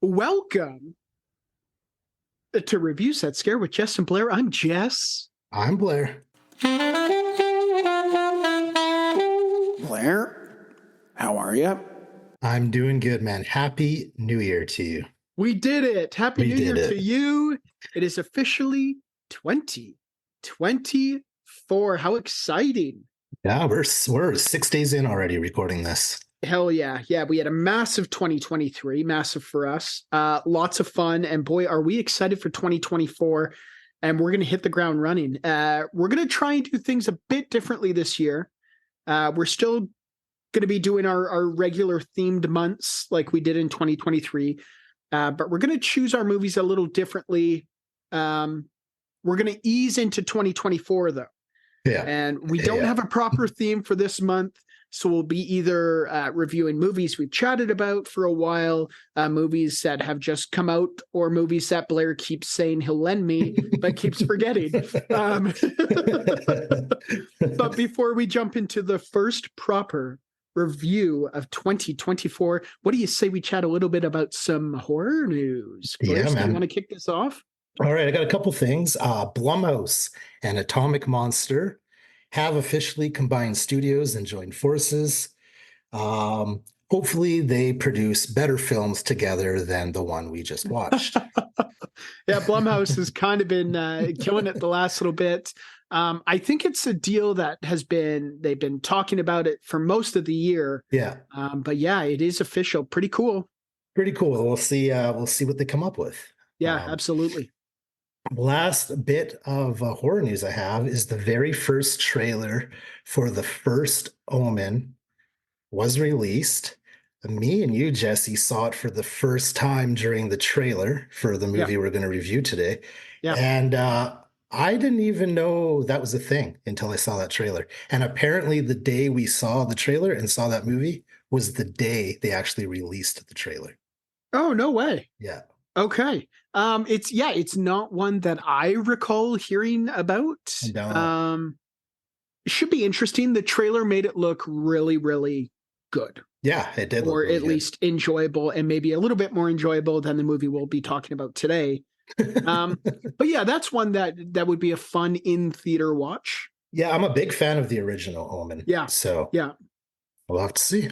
Welcome to Review Set Scare with Jess and Blair. I'm Jess. I'm Blair. Blair, how are you? I'm doing good, man. Happy New Year to you. We did it. Happy We New Year did to it. you. It is officially 2024. How exciting. Yeah, we're 6 days in already recording this. Hell yeah. Yeah, we had a massive 2023, massive for us. Lots of fun. And boy, are we excited for 2024. And we're going to hit the ground running. We're going to try and do things a bit differently this year. We're still going to be doing our regular themed months like we did in 2023. But we're going to choose our movies a little differently. We're going to ease into 2024, though. Yeah. And we don't have a proper theme for this month. So we'll be either reviewing movies we've chatted about for a while, movies that have just come out, or movies that Blair keeps saying he'll lend me, but keeps forgetting. But before we jump into the first proper review of 2024, what do you say we chat a little bit about some horror news? Blair, do you want to kick this off? All right, I got a couple things. Blumhouse and Atomic Monster have officially combined studios and joined forces. Hopefully they produce better films together than the one we just watched. Yeah, Blumhouse has kind of been killing it the last little bit. I think it's a deal that they've been talking about it for most of the year. Yeah. But yeah, it is official. Pretty cool. Pretty cool. We'll see what they come up with. Yeah, absolutely. Last bit of horror news I have is the very first trailer for the first Omen was released. Me and you, Jesse, saw it for the first time during the trailer for the movie we're going to review today. Yeah. And I didn't even know that was a thing until I saw that trailer. And apparently the day we saw the trailer and saw that movie was the day they actually released the trailer. Oh, no way. Yeah. Okay. It's not one that I recall hearing about. No. It should be interesting. The trailer made it look really, really good. Yeah, it did. Or at least enjoyable, and maybe a little bit more enjoyable than the movie we'll be talking about today. But yeah, that's one that would be a fun in-theater watch. Yeah, I'm a big fan of the original Omen. Yeah. So yeah, we'll have to see.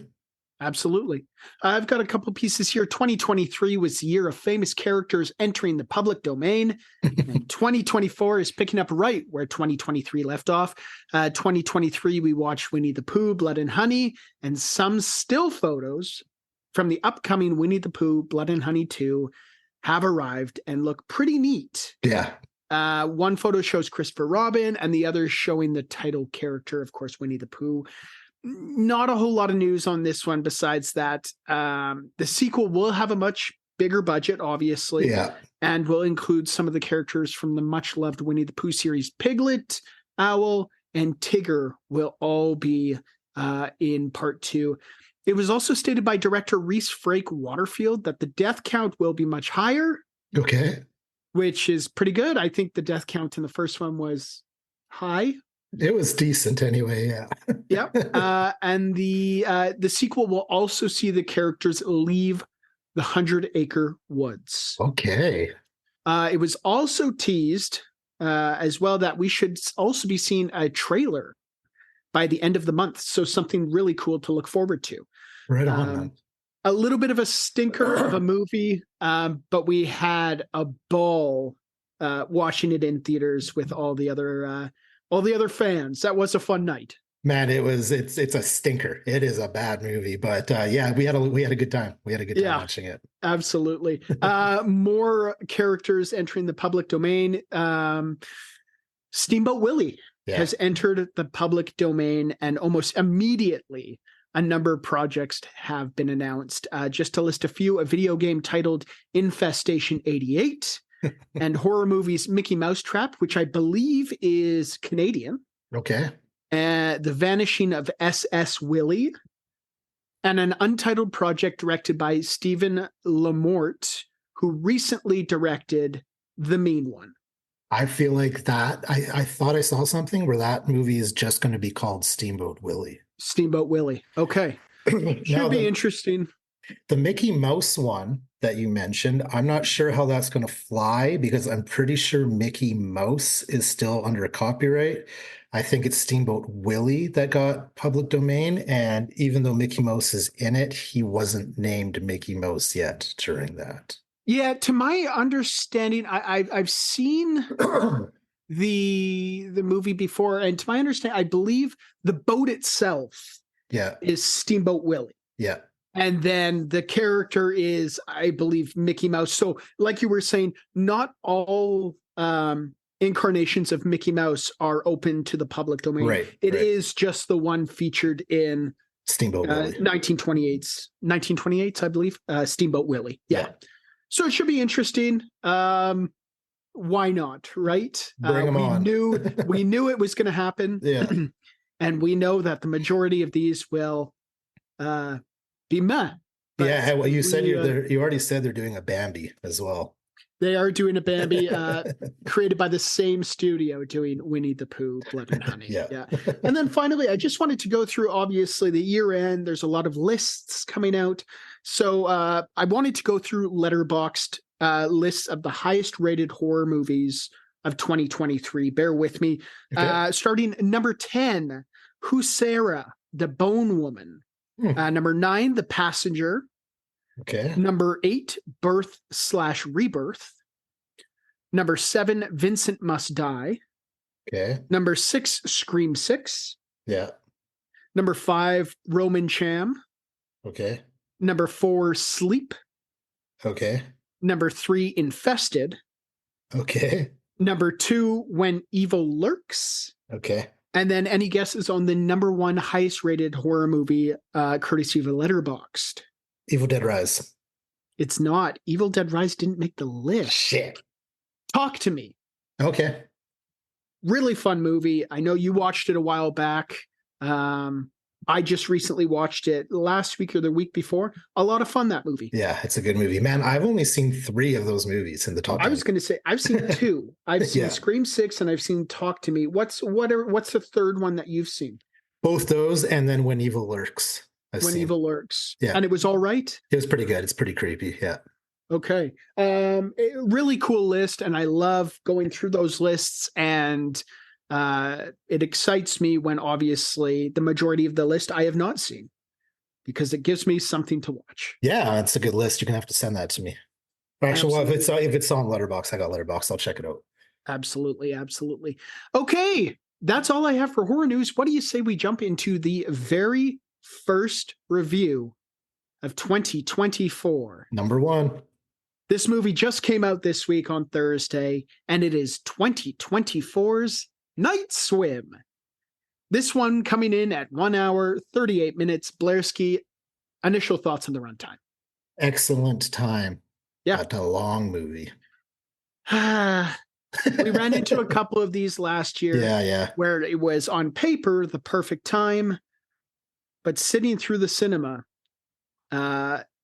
Absolutely. I've got a couple pieces here. 2023 was the year of famous characters entering the public domain. And 2024 is picking up right where 2023 left off. 2023, we watched Winnie the Pooh, Blood and Honey, and some still photos from the upcoming Winnie the Pooh, Blood and Honey 2 have arrived and look pretty neat. Yeah. One photo shows Christopher Robin, and the other showing the title character, of course, Winnie the Pooh. Not a whole lot of news on this one besides that the sequel will have a much bigger budget, obviously, and will include some of the characters from the much-loved Winnie the Pooh series. Piglet, Owl, and Tigger will all be in part 2. It was also stated by director Reese Frake Waterfield that the death count will be much higher. Okay. Which is pretty good. I think the death count in the first one was high. It was decent anyway, yeah. Yep. And the sequel will also see the characters leave the 100-Acre Woods. Okay. It was also teased as well that we should also be seeing a trailer by the end of the month. So something really cool to look forward to. Right on. A little bit of a stinker of a movie, but we had a ball watching it in theaters with all the other fans. That was a fun night. Man, it's a stinker. It is a bad movie, but yeah, we had a good time. We had a good time watching it. Absolutely. More characters entering the public domain. Steamboat Willie has entered the public domain, and almost immediately a number of projects have been announced. Just to list a few, a video game titled Infestation 88. And horror movies Mickey Mousetrap, which I believe is Canadian. Okay. The Vanishing of S.S. Willie. And an untitled project directed by Stephen Lamort, who recently directed The Mean One. I feel like that. I thought I saw something where that movie is just going to be called Steamboat Willie. Steamboat Willie. Okay. Should be interesting. The Mickey Mouse one that you mentioned. I'm not sure how that's going to fly because I'm pretty sure Mickey Mouse is still under copyright. I think it's Steamboat Willie that got public domain. And even though Mickey Mouse is in it, he wasn't named Mickey Mouse yet during that. Yeah, to my understanding, I've seen the movie before, and to my understanding, I believe the boat itself Yeah. is Steamboat Willie. Yeah. And then the character is, I believe, Mickey Mouse. So, like you were saying, not all incarnations of Mickey Mouse are open to the public domain. Right. It right. is just the one featured in Steamboat Willie. 1928's, I believe, Steamboat Willie. Yeah. So it should be interesting. Why not, right? Bring 'em on. We knew it was going to happen. Yeah. And we know that the majority of these will be meh. But Yeah. Well, you said we, you already said they're doing a Bambi as well. they are doing a Bambi created by the same studio doing Winnie the Pooh, Blood and Honey. Yeah. And then finally, I just wanted to go through, obviously, the year end. There's a lot of lists coming out. So I wanted to go through Letterboxd lists of the highest rated horror movies of 2023. Bear with me. Okay. Starting number 10, Huesera, the Bone Woman. Number 9, The Passenger. Okay. Number 8, Birth/Rebirth. Number 7, Vincent Must Die. Okay. Number 6, Scream 6. Yeah. Number 5, Roman Cham. Okay. Number 4, Sleep. Okay. Number 3, Infested. Okay. Number 2, When Evil Lurks. Okay. And then any guesses on the number 1 highest rated horror movie courtesy of Letterboxd? Evil Dead Rise. It's not. Evil Dead Rise didn't make the list. Shit. Talk to me. Okay. Really fun movie. I know you watched it a while back. I just recently watched it last week or the week before. A lot of fun, that movie. Yeah, it's a good movie. Man, I've only seen 3 of those movies in the top 10. I was going to say, I've seen 2. I've seen Yeah. Scream 6 and I've seen Talk to Me. What's the third one that you've seen? Both those and then When Evil Lurks. When Evil Lurks. Yeah. And it was all right? It was pretty good. It's pretty creepy. Yeah. Okay. Really cool list. And I love going through those lists, and it excites me when obviously the majority of the list I have not seen, because it gives me something to watch. Yeah, it's a good list. You're gonna have to send that to me. Actually, well, if it's on Letterboxd, I got Letterboxd. I'll check it out. Absolutely. Okay. That's all I have for horror news. What do you say we jump into the very first review of 2024? Number 1. This movie just came out this week on Thursday, and it is 2024's Night Swim. This one coming in at 1 hour, 38 minutes. Blairski, initial thoughts on the runtime? Excellent time. Yeah. But a long movie. We ran into a couple of these last year. Yeah. Where it was on paper the perfect time, but sitting through the cinema,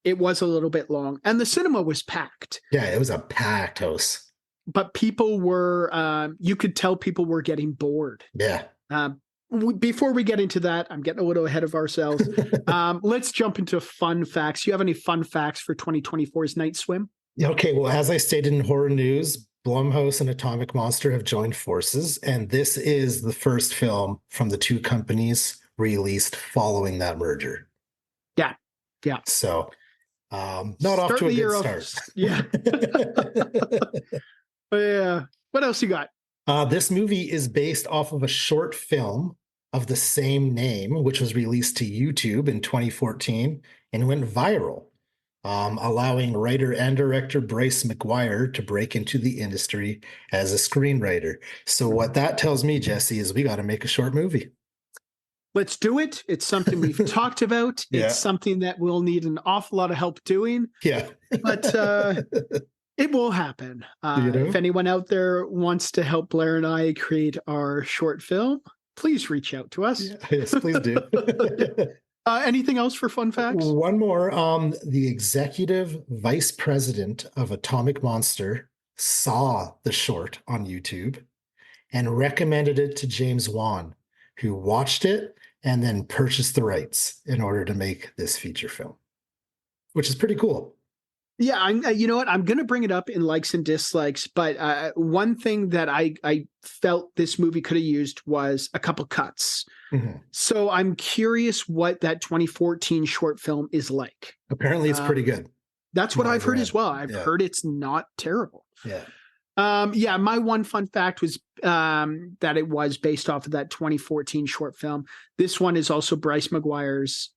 it was a little bit long, and the cinema was packed. Yeah, it was a packed house. But people were, you could tell people were getting bored. Yeah. Before we get into that, I'm getting a little ahead of ourselves. Let's jump into fun facts. You have any fun facts for 2024's Night Swim? Okay, well, as I stated in horror news, Blumhouse and Atomic Monster have joined forces, and this is the first film from the 2 companies released following that merger. Yeah. So, not off to a good start. Yeah. Yeah. What else you got? This movie is based off of a short film of the same name, which was released to YouTube in 2014 and went viral, allowing writer and director Bryce McGuire to break into the industry as a screenwriter. So what that tells me, Jesse, is we got to make a short movie. Let's do it. It's something we've talked about. Yeah. It's something that we'll need an awful lot of help doing. Yeah. But it will happen. If anyone out there wants to help Blair and I create our short film, please reach out to us. Yes, please do. Anything else for fun facts? One more. The executive vice president of Atomic Monster saw the short on YouTube and recommended it to James Wan, who watched it and then purchased the rights in order to make this feature film, which is pretty cool. Yeah, you know what? I'm going to bring it up in likes and dislikes, but one thing that I felt this movie could have used was a couple cuts. Mhm. So I'm curious what that 2014 short film is like. Apparently, it's pretty good. That's from what I've heard as read. well. I've Yeah. heard it's not terrible. Yeah. Yeah, my one fun fact was that it was based off of that 2014 short film. This one is also Bryce McGuire's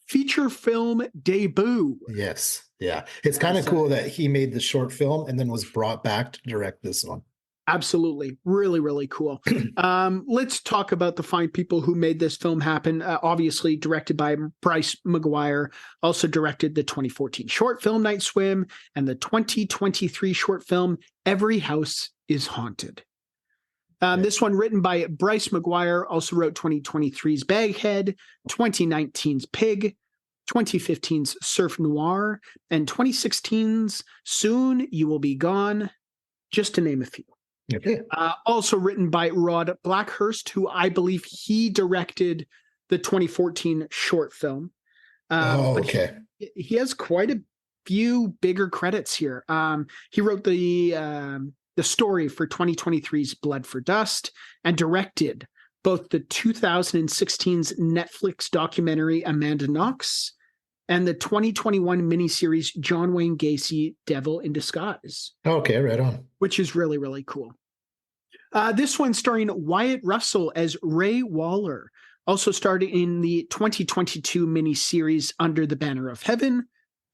feature film debut. Yes. Yeah. It's Yeah, kind of so- cool that he made the short film and then was brought back to direct this one. Absolutely. Really, really cool. Let's talk about the fine people who made this film happen. Obviously, directed by Bryce McGuire, also directed the 2014 short film Night Swim and the 2023 short film Every House is Haunted. This one written by Bryce McGuire, also wrote 2023's Baghead, 2019's Pig, 2015's Surf Noir, and 2016's Soon You Will Be Gone, just to name a few. Okay. Also written by Rod Blackhurst, who I believe he directed the 2014 short film. But Okay. he has quite a few bigger credits here. He wrote the story for 2023's Blood for Dust and directed both the 2016's Netflix documentary Amanda Knox and the 2021 miniseries John Wayne Gacy Devil in Disguise, Okay. Right on. which is really, really cool. This one starring Wyatt Russell as Ray Waller, also starred in the 2022 miniseries Under the Banner of Heaven,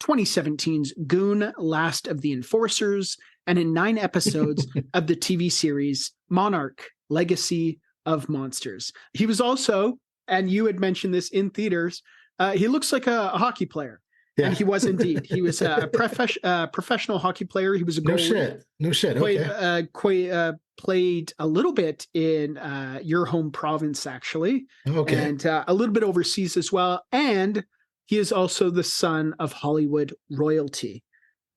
2017's Goon Last of the Enforcers, and in 9 episodes of the TV series Monarch Legacy of Monsters. He was also, and you had mentioned this in theaters, he looks like a hockey player. Yeah. And he was indeed. He was a professional hockey player. He was a No goalie. shit. No shit. Okay. Played a little bit in your home province, actually, Okay. and a little bit overseas as well. And he is also the son of Hollywood royalty.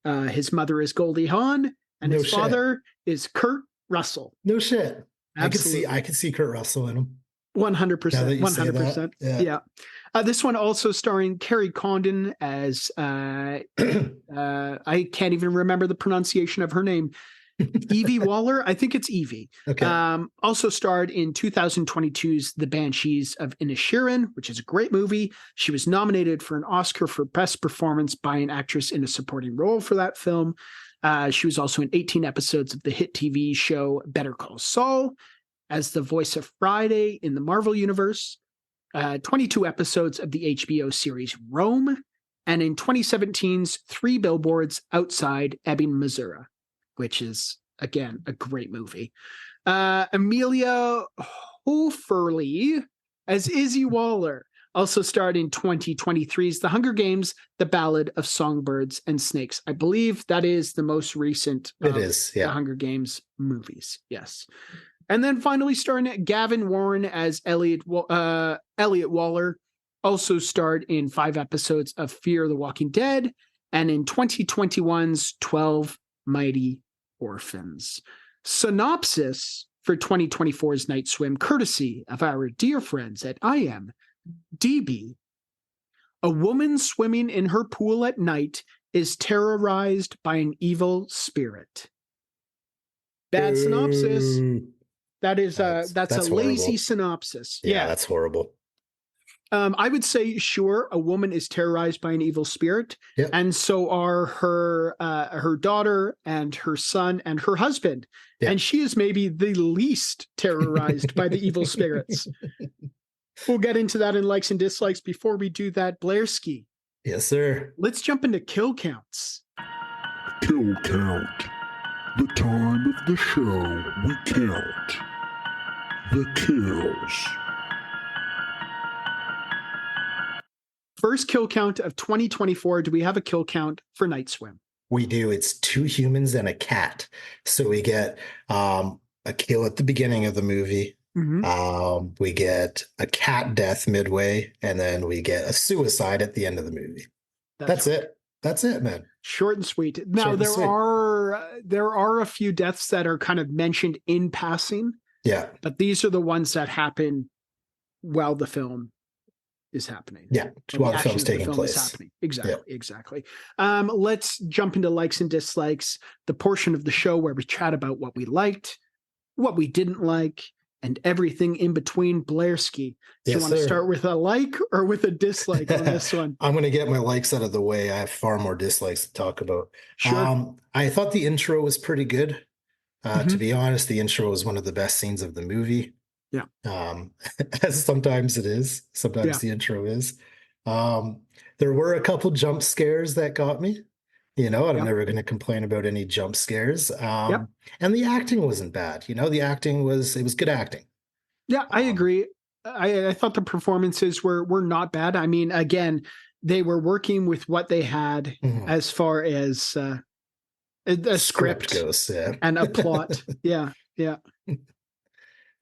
His mother is Goldie Hawn, and No his shit. father is Kurt Russell. No shit. Absolutely. I could see Kurt Russell in him. 100%. Now that you say that, 100%. yeah. Yeah. This one also starring Carrie Condon as I can't even remember the pronunciation of her name. Evie Waller. I think it's Evie. Okay. Also starred in 2022's The Banshees of Inisherin, which is a great movie. She was nominated for an Oscar for Best Performance by an Actress in a Supporting Role for that film. She was also in 18 episodes of the hit TV show Better Call Saul as the voice of Friday in the Marvel Universe, 22 episodes of the HBO series Rome, and in 2017's 3 Billboards Outside Ebbing, Missouri, which is, again, a great movie. Amelia Hoferly as Izzy Waller also starred in 2023's The Hunger Games, The Ballad of Songbirds and Snakes. I believe that is the most recent It is, yeah. The Hunger Games movies. Yes. And then finally starring Gavin Warren as Elliot Waller, also starred in 5 episodes of Fear the Walking Dead and in 2021's 12 Mighty Orphans. Synopsis for 2024's Night Swim, courtesy of our dear friends at IMDb. A woman swimming in her pool at night is terrorized by an evil spirit. Bad synopsis. Ooh. That is That's a lazy horrible. synopsis. Yeah, that's horrible. I would say, sure, a woman is terrorized by an evil spirit, Yep. and so are her daughter and her son and her husband, Yeah. and she is maybe the least terrorized by the evil spirits. We'll get into that in likes and dislikes. Before we do that, Blairski, Yes, sir. let's jump into kill counts. Kill count. The time of the show we count the kills. First kill count of 2024. Do we have a kill count for Night Swim? We do. It's 2 humans and a cat. So we get a kill at the beginning of the movie. Mhm. We get a cat death midway, and then we get a suicide at the end of the movie. That's it. That's it, man. Short and sweet. Now Short and sweet. there are a few deaths that are kind of mentioned in passing, Yeah. but these are the ones that happen while the film is happening. Yeah, Or while the the action film's of the taking film place. is happening. Exactly. Let's jump into likes and dislikes, the portion of the show where we chat about what we liked, what we didn't like, and everything in between. Blairski, do you Yes, want to sir. start with a like or with a dislike on this one? I'm going to get my likes out of the way. I have far more dislikes to talk about. Sure. I thought the intro was pretty good. To Mhm. be honest, the intro was one of the best scenes of the movie. Yeah. As sometimes it is. Sometimes Yeah. the intro is. There were a couple jump scares that got me. I'm Yep. never going to complain about any jump scares. Yep. And the acting wasn't bad. The acting was good acting. Yeah, I Um, agree. I thought the performances were not bad. I mean, again, they were working with what they had mhm. as far as a Script script goes, yeah. and a plot. Yeah, yeah.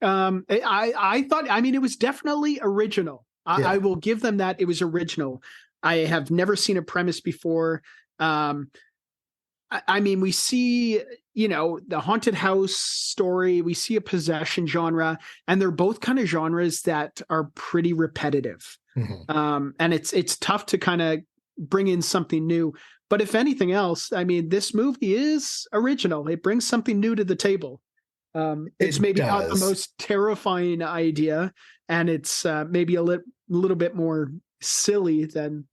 I thought, I mean, it was definitely original. Yeah. I will give them that. It was original. I have never seen a premise before. I mean, we see, the haunted house story, we see a possession genre, and they're both kind of genres that are pretty repetitive. Mhm. And it's tough to kind of bring in something new. But if anything else, I mean, this movie is original. It brings something new to the table. It's It maybe not the does. most terrifying idea, and it's maybe a little bit more silly than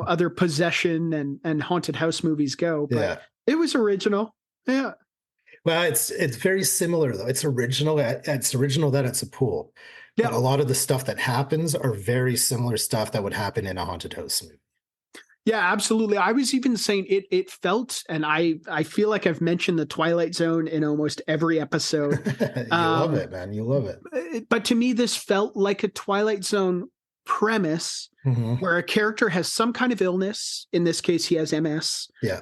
other possession and haunted house movies go, but Yeah. it was original. Yeah. Well, it's very similar though. It's original. It's original that it's a pool, but Yeah. a lot of the stuff that happens are very similar stuff that would happen in a haunted house movie. Yeah, absolutely. I was even saying it felt, and I feel like I've mentioned the Twilight Zone in almost every episode. You love Um, it, man. You love it. but to me, this felt like a Twilight Zone premise Mhm. where a character has some kind of illness. In this case, he has MS. Yeah.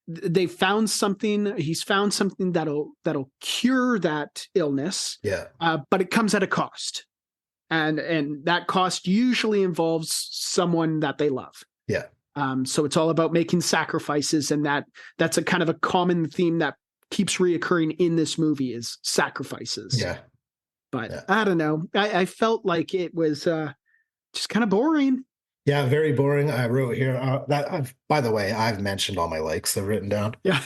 They found something. He's found something that'll cure that illness. Yeah. But it comes at a cost, and that cost usually involves someone that they love. Yeah. So it's all about making sacrifices, and that's a kind of a common theme that keeps reoccurring in this movie is sacrifices. Yeah. But Yeah. I don't know. I felt like it was just kind of boring. Yeah, very boring. I wrote here by the way, I've mentioned all my likes I've written down. Yeah.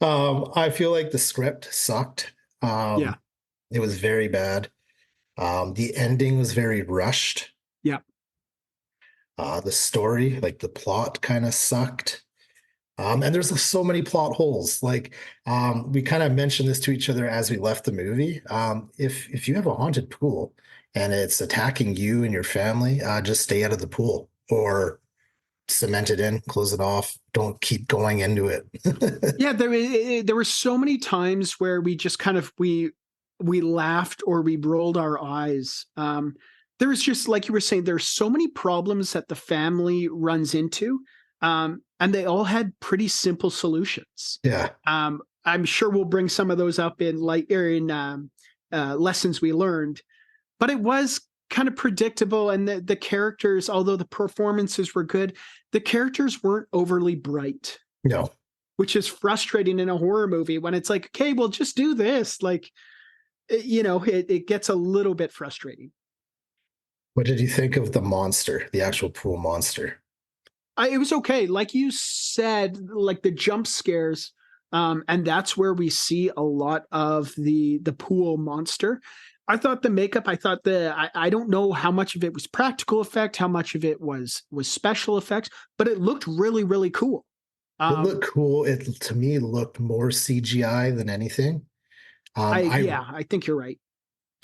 I feel like the script sucked. Yeah. It was very bad. The ending was very rushed. Yeah. The story, like the plot kind of sucked. And there's so many plot holes. Like we kind of mentioned this to each other as we left the movie. If you have a haunted pool and it's attacking you and your family, just stay out of the pool or cement it in, close it off. Don't keep going into it. Yeah, there were so many times where we just kind of we laughed or we rolled our eyes. There was just, like you were saying, there's so many problems that the family runs into, and they all had pretty simple solutions. Yeah. I'm sure we'll bring some of those up in lessons we learned, but it was kind of predictable, and the characters, although the performances were good, the characters weren't overly bright. No. Which is frustrating in a horror movie when it's like, okay, well, just do this. Like, it gets a little bit frustrating. What did you think of the monster, the actual pool monster? It was okay. Like you said, like the jump scares, and that's where we see a lot of the pool monster. I thought the makeup, I don't know how much of it was practical effect, how much of it was special effects, but it looked really, really cool. It looked cool. It to me looked more CGI than anything. I think you're right.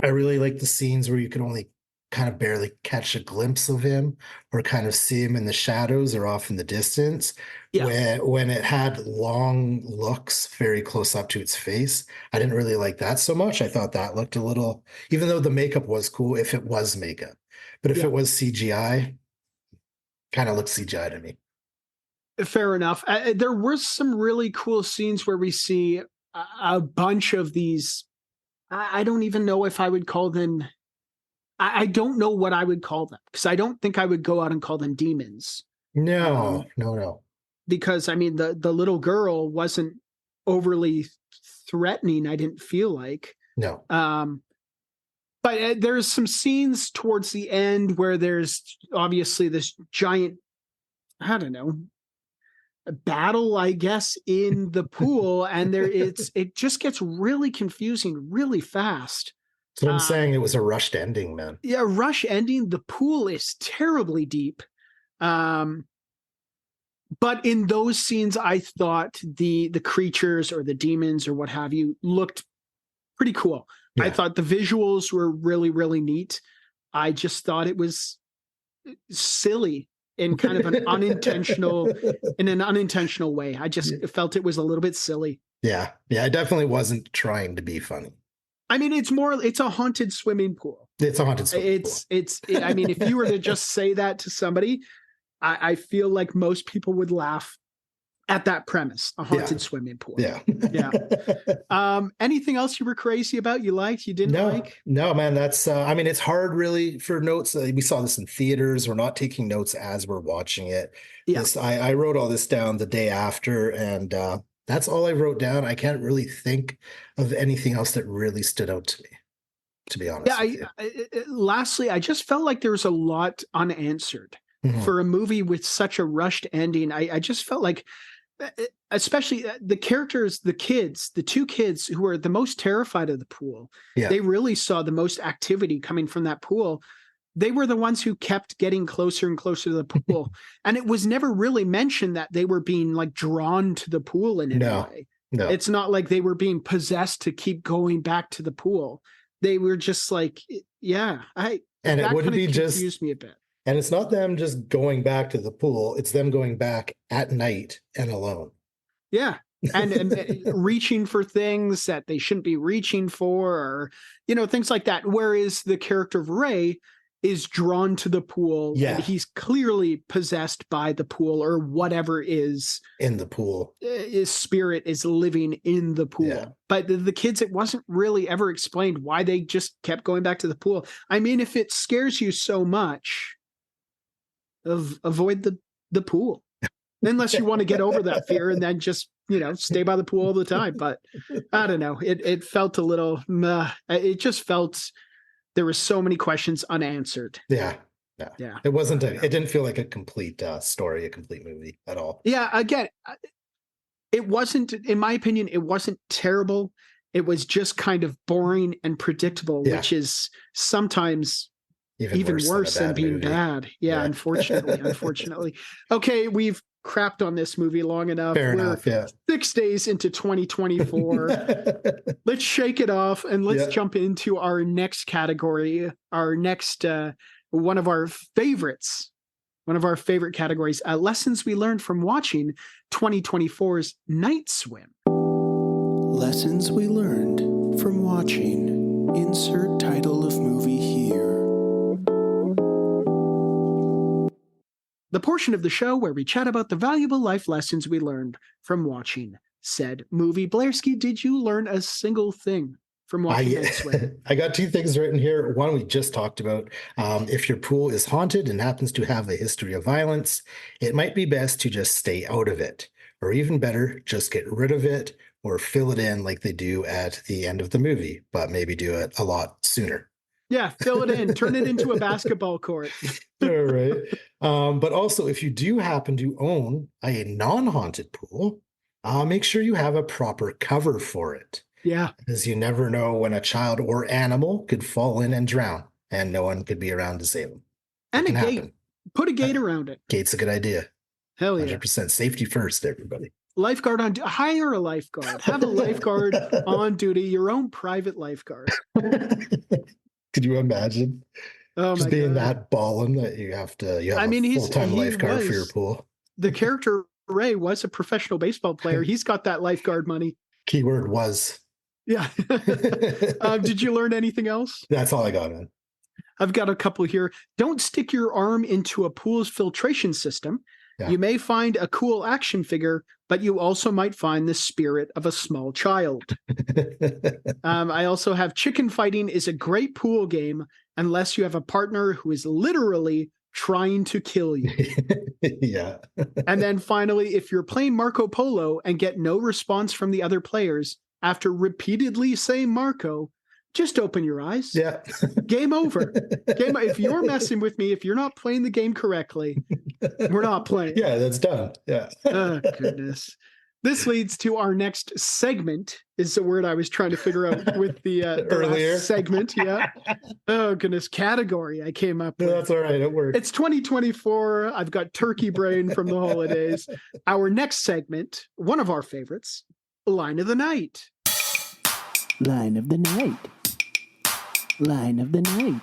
I really like the scenes where you can only kind of barely catch a glimpse of him or kind of see him in the shadows or off in the distance. Yeah. When it had long looks very close up to its face, I didn't really like that so much. I thought that looked a little, even though the makeup was cool, if it was makeup, but if Yeah. it was CGI, kind of looked CGI to me. Fair enough. There were some really cool scenes where we see a bunch of these. I don't even know if I would call them. I don't know what I would call them, because I don't think I would go out and call them demons. No, no. Because I mean, the little girl wasn't overly threatening. I didn't feel like. No. But But there's some scenes towards the end where there's obviously this giant, I don't know, battle, I guess, in the pool, and it just gets really confusing really fast. That's what I'm saying. It was a rushed ending, man. Yeah, rush ending. The pool is terribly deep. But in those scenes, I thought the creatures or the demons or what have you looked pretty cool. Yeah. I thought the visuals were really, really neat. I just thought it was silly in kind of an unintentional way. I just felt it was a little bit silly. Yeah. I definitely wasn't trying to be funny. I mean, it's a haunted swimming pool. It's a haunted swimming pool. I mean, if you were to just say that to somebody, I feel like most people would laugh at that premise, a haunted swimming pool. Yeah. Anything else you were crazy about, you liked, you didn't like? No, man, that's, I mean, it's hard really for notes. We saw this in theaters. We're not taking notes as we're watching it. Yeah. I wrote all this down the day after, and that's all I wrote down. I can't really think of anything else that really stood out to me, to be honest. Yeah. Lastly, I just felt like there was a lot unanswered for a movie with such a rushed ending. I just felt like, especially the characters, the two kids who were the most terrified of the pool, they really saw the most activity coming from that pool. They were the ones who kept getting closer and closer to the pool. And it was never really mentioned that they were being like drawn to the pool in any way. No. It's not like they were being possessed to keep going back to the pool. They were just like, and it wouldn't be just confused me a bit. And it's not them just going back to the pool. It's them going back at night and alone. Yeah. And reaching for things that they shouldn't be reaching for, or, things like that. Whereas the character of Ray is drawn to the pool. Yeah. And he's clearly possessed by the pool or whatever is in the pool. His spirit is living in the pool. Yeah. But the kids, it wasn't really ever explained why they just kept going back to the pool. I mean, if it scares you so much, avoid the pool, unless you want to get over that fear and then just stay by the pool all the time. But I don't know, it felt a little it just felt there were so many questions unanswered. Yeah it wasn't it didn't feel like a complete story, a complete movie at all. Again, it wasn't, in my opinion, it wasn't terrible. It was just kind of boring and predictable, which is sometimes even worse than being movie. Bad. Yeah. Unfortunately. Okay, we've crapped on this movie long enough. Fair enough. 6 days into 2024. Let's shake it off and let's jump into our next category. Our next one of our favorite categories, lessons we learned from watching 2024's Night Swim. Lessons we learned from watching. Insert title of movie here. The portion of the show where we chat about the valuable life lessons we learned from watching said movie. Blairski, did you learn a single thing from watching Night Swim? I got two things written here. One we just talked about. If your pool is haunted and happens to have a history of violence, it might be best to just stay out of it. Or even better, just get rid of it or fill it in like they do at the end of the movie, but maybe do it a lot sooner. Yeah, fill it in. Turn it into a basketball court. All right. But also, if you do happen to own a non-haunted pool, make sure you have a proper cover for it. Yeah. Because you never know when a child or animal could fall in and drown, and no one could be around to save them. And a gate. Happen. Put a gate around it. Gate's a good idea. Hell yeah. 100%. Safety first, everybody. Lifeguard on duty. Hire a lifeguard. Have a lifeguard on duty, your own private lifeguard. Could you imagine? Just being that ballin' that you have a full-time lifeguard for your pool. The character Ray was a professional baseball player. He's got that lifeguard money. Keyword was. Yeah. Did you learn anything else? That's all I got, man. I've got a couple here. Don't stick your arm into a pool's filtration system. Yeah. You may find a cool action figure, but you also might find the spirit of a small child. I also have chicken fighting is a great pool game unless you have a partner who is literally trying to kill you. Yeah. And then finally, if you're playing Marco Polo and get no response from the other players after repeatedly saying Marco, just open your eyes. Yeah. Game over. If you're messing with me, if you're not playing the game correctly, we're not playing. Yeah, that's done. Yeah. Oh, goodness. This leads to our next segment, is the word I was trying to figure out with the Earlier. last segment. Yeah. Oh, goodness. Category I came up No, with. that's all right. It works. It's 2024. I've got turkey brain from the holidays. Our next segment, one of our favorites, Line of the Night. Line of the night. Line of the night.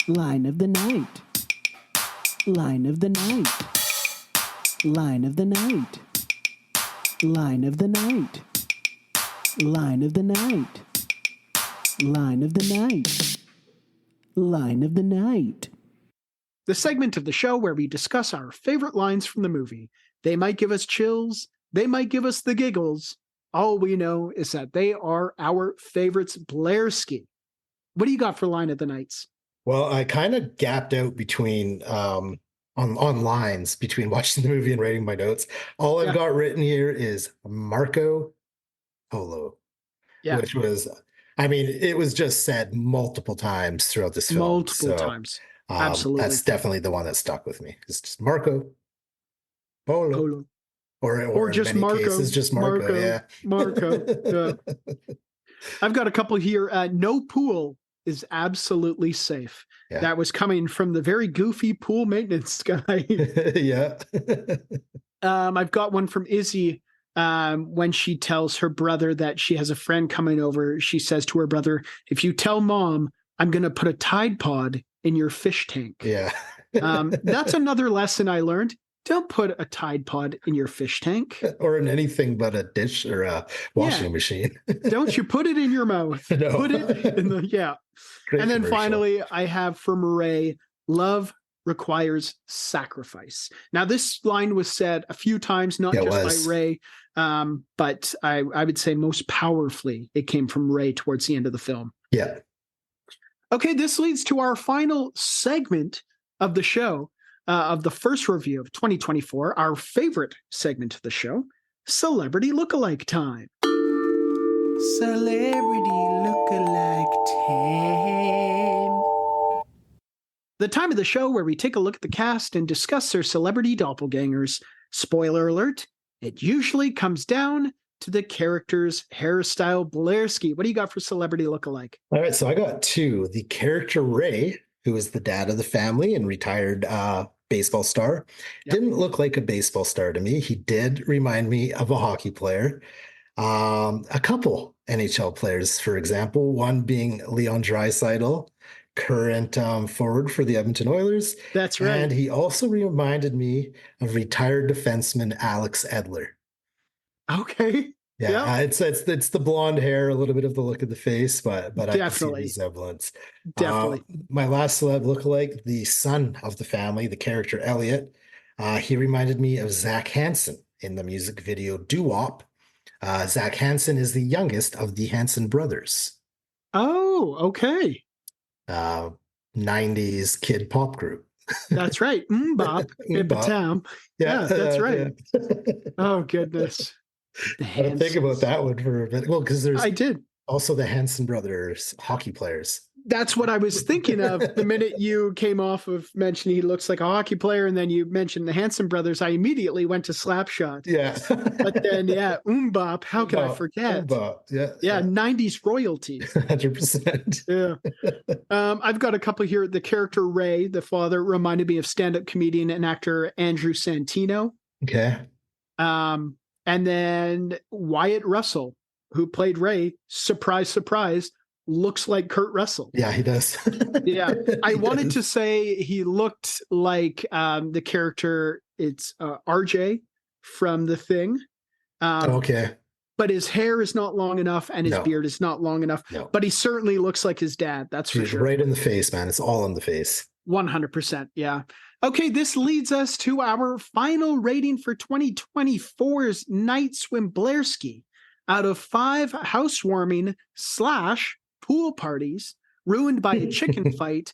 Line of the night. Line of the night. Line of the night. Line of the night. Line of the night. Line of the night. Line of the night. The segment of the show where we discuss our favorite lines from the movie. They might give us chills. They might give us the giggles. All we know is that they are our favorites. Blairski, what do you got for Line of the Nights? Well, I kind of gapped out between on lines between watching the movie and writing my notes. All I've got written here is Marco Polo, which was, I mean, it was just said multiple times throughout this film. Multiple times. Absolutely. That's definitely the one that stuck with me. It's just Marco Polo. Or just in many Marco. cases, just Marco. Yeah. Marco. Yeah. I've got a couple here. No pool is absolutely safe. Yeah. That was coming from the very goofy pool maintenance guy. Yeah. I've got one from Izzy. When she tells her brother that she has a friend coming over, she says to her brother, "If you tell mom, I'm going to put a Tide Pod in your fish tank." Yeah. That's another lesson I learned. Don't put a Tide Pod in your fish tank. Or in anything but a dish or a washing machine. Don't you put it in your mouth. No. Put it in the, Great and then commercial. finally, I have for Murray, love requires sacrifice. Now, this line was said a few times, not just by Ray, but I would say most powerfully, it came from Ray towards the end of the film. Yeah. Okay, this leads to our final segment of the show, of the first review of 2024, our favorite segment of the show, Celebrity Lookalike Time. Celebrity Lookalike Time. The time of the show where we take a look at the cast and discuss their celebrity doppelgangers. Spoiler alert, it usually comes down to the character's hairstyle. Blairski, what do you got for Celebrity Lookalike? All right, so I got two. The character Ray, who is the dad of the family and retired baseball star, didn't look like a baseball star to me. He did remind me of a hockey player. A couple NHL players, for example, one being Leon Draisaitl, current forward for the Edmonton Oilers. That's right. And he also reminded me of retired defenseman Alex Edler. Okay. Yeah, it's the blonde hair, a little bit of the look of the face, but I can see the resemblance. Definitely. My last celeb lookalike, the son of the family, the character Elliot, he reminded me of Zach Hansen in the music video Doo-Wop. Zach Hansen is the youngest of the Hansen brothers. Oh, okay. 90s kid pop group. That's right. Mbop. Mbop. Yeah, that's right. Yeah. Oh, goodness. I think about that one for a bit. Well, because there's also the Hansen brothers hockey players. That's what I was thinking of the minute you came off of mentioning he looks like a hockey player, and then you mentioned the Hansen brothers. I immediately went to Slapshot. Yeah. But then, Mbop, how can I forget? Mbop. Yeah, 90s royalty. 100%. Yeah. I've got a couple here. The character Ray, the father, reminded me of stand-up comedian and actor Andrew Santino. Okay. And then Wyatt Russell, who played Ray, surprise, surprise, looks like Kurt Russell. Yeah, he does. Yeah. I wanted to say he looked like the character, it's RJ from The Thing. Okay. But his hair is not long enough and his beard is not long enough. No. But he certainly looks like his dad. That's for sure. Right in the face, man. It's all in the face. 100%. Yeah. Okay, this leads us to our final rating for 2024's Night Swim Blairski. Out of 5 housewarming / pool parties ruined by a chicken fight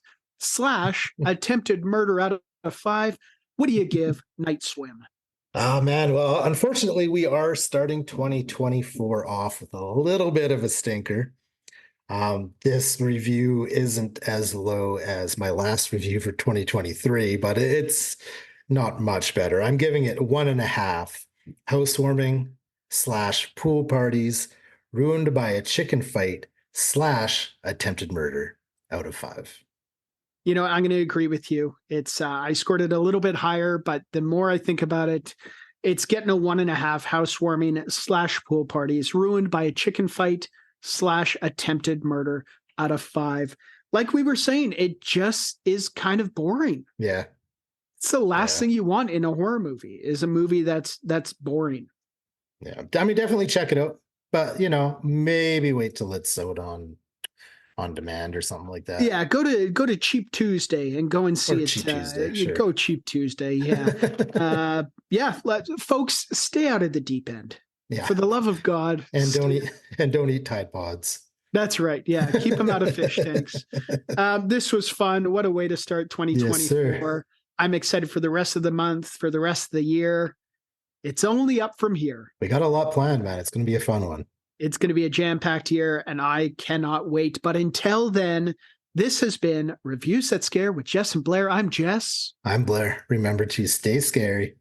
/ attempted murder out of 5, what do you give Night Swim? Oh, man. Well, unfortunately, we are starting 2024 off with a little bit of a stinker. This review isn't as low as my last review for 2023, but it's not much better. I'm giving it 1.5 housewarming / pool parties ruined by a chicken fight / attempted murder out of 5. You know, I'm going to agree with you. It's I scored it a little bit higher, but the more I think about it, it's getting a 1.5 housewarming / pool parties ruined by a chicken fight / attempted murder out of 5. Like we were saying, it just is kind of boring. Yeah. It's the last Yeah. thing you want in a horror movie is a movie that's boring. Yeah. I mean, definitely check it out, but maybe wait till it's out on demand or something like that. Yeah, go to Cheap Tuesday and go and see Or it. Cheap Tuesday, You sure. Go Cheap Tuesday, yeah. Folks, stay out of the deep end. Yeah. For the love of God. And don't eat Tide Pods. That's right. Yeah, keep them out of fish tanks. This was fun. What a way to start 2024. Yes, sir. I'm excited for the rest of the month, for the rest of the year. It's only up from here. We got a lot planned, man. It's going to be a fun one. It's going to be a jam-packed year, and I cannot wait. But until then, this has been Reviews That Scare with Jess and Blair. I'm Jess. I'm Blair. Remember to stay scary.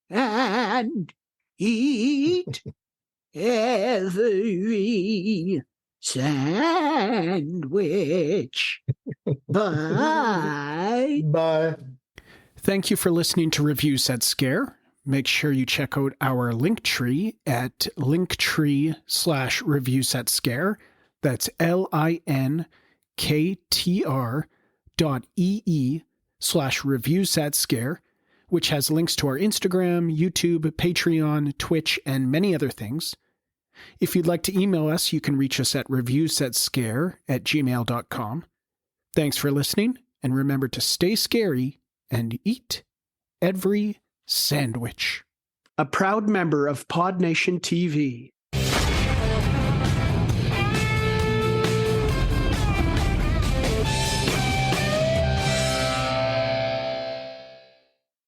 And eat every sandwich. Bye. Bye. Thank you for listening to Reviews That Scare. Make sure you check out our Linktree at linktree/Reviews That Scare. That's linktr.ee/Reviews That Scare, which has links to our Instagram, YouTube, Patreon, Twitch, and many other things. If you'd like to email us, you can reach us at reviewsthatscare@gmail.com. Thanks for listening, and remember to stay scary and eat every sandwich. A proud member of Pod Nation TV.